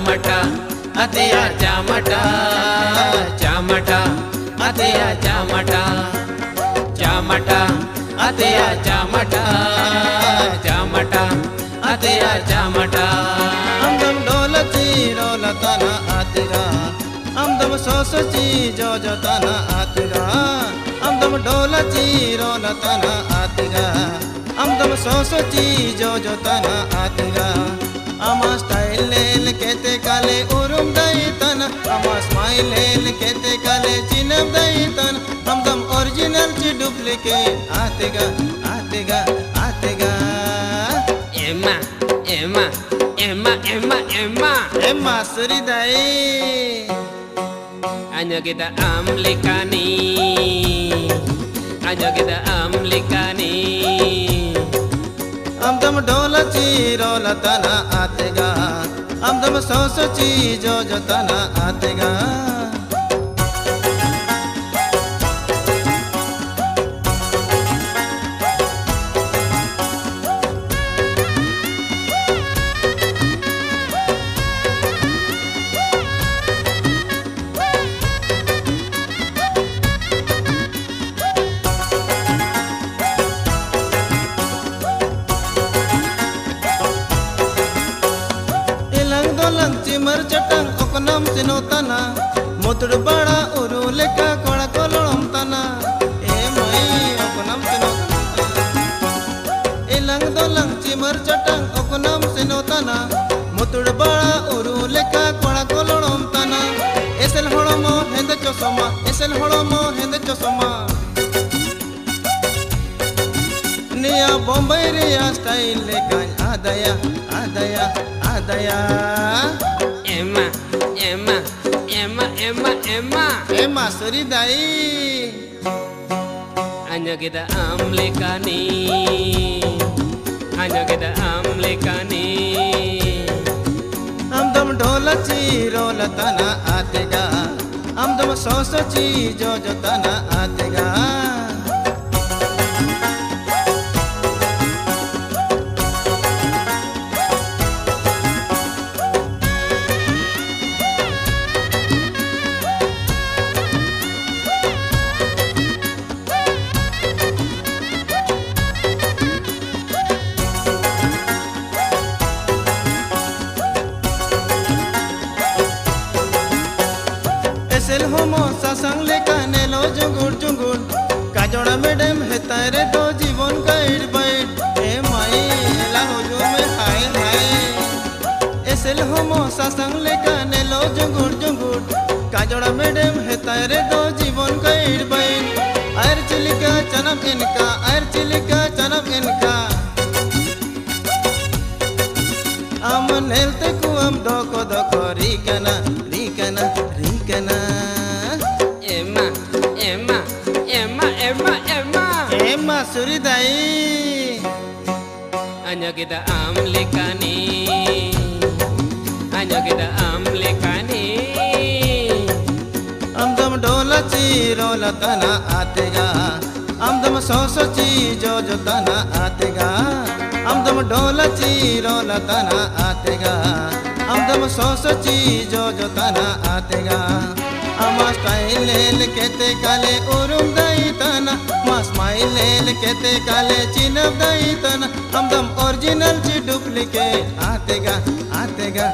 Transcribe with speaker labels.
Speaker 1: चामटा अतिया चामटा चामटा अतिया चामटा चामटा अतिया चामटा चामटा अतिया चामटा
Speaker 2: अंदम डोलची रोलताना आतिगा अंदम सोसची जोजताना आतिगा अंदम डोलची रोलताना आतिगा अंदम सोसची जोजताना आतिगा अमा स्टाइल लेल केते काले उरुम दैतन अमा स्माइल लेल केते काले चिनब दैतन हमदम ओरिजिनल ची डुप्लीकेट आतेगा आतेगा आतेगा
Speaker 1: एमा एमा एमा एमा एमा
Speaker 2: एमा सुरिदाई
Speaker 1: hanya kita amlikani hanya kita amlikani
Speaker 2: हमदम डोलची रोलताना आतेगा हमदम सोसची जोजताना आतेगा चिमर चटंग ओकनम सिनोताना मुतड़ बड़ा उरु लेका कोड़ा कोलम तना ए मई ओकनम सिनोताना ए लंग दो लंग चिमर चटंग ओकनम सिनोताना मुतड़ बड़ा उरु लेका कोड़ा कोलम तना एसल होड़मो हेंद चोसमा निया बॉम्बे रिया स्टाइल लेका आदया आदया आदया
Speaker 1: एमा एमा एमा एमा एमा
Speaker 2: एमा सुरिदाई
Speaker 1: hanya kita amlikani hanya kita amlikani
Speaker 2: हमदम ढोलची रोलताना आतेगा हमदम सोसची जोजताना आतेगा एसेल होमो सासंग लेका नेलो जुंगुर जुंगुर काजोड़ा मैडम है तारे दो जीवन का इडबाइट ए माई एला होजो में हाय हाय एसेल होमो सासंग लेका नेलो जुंगुर जुंगुर काजोड़ा मैडम है तारे दो जीवन का इडबाइट आयर चिलिका चनम इनका आयर चिलिका चनम इनका हम नेलते कुम दो रिकना रिकना रिकना
Speaker 1: एमा एमा एमा एमा एमा
Speaker 2: एमा सुरिदाई
Speaker 1: hanya kita amlikani hanya kita amlikani
Speaker 2: हमदम डोलची रोलताना आतेगा हमदम सोसची जोजताना आतेगा हमदम डोलची रोलताना आतेगा हमदम सोसची जोजताना आतेगा अमा स्टाइल लेल केते काले उरुम दैतना मा स्माइल लेल केते काले चिनब दैतना हमदम ओरिजिनल ची डुप्लीकेट आतेगा आतेगा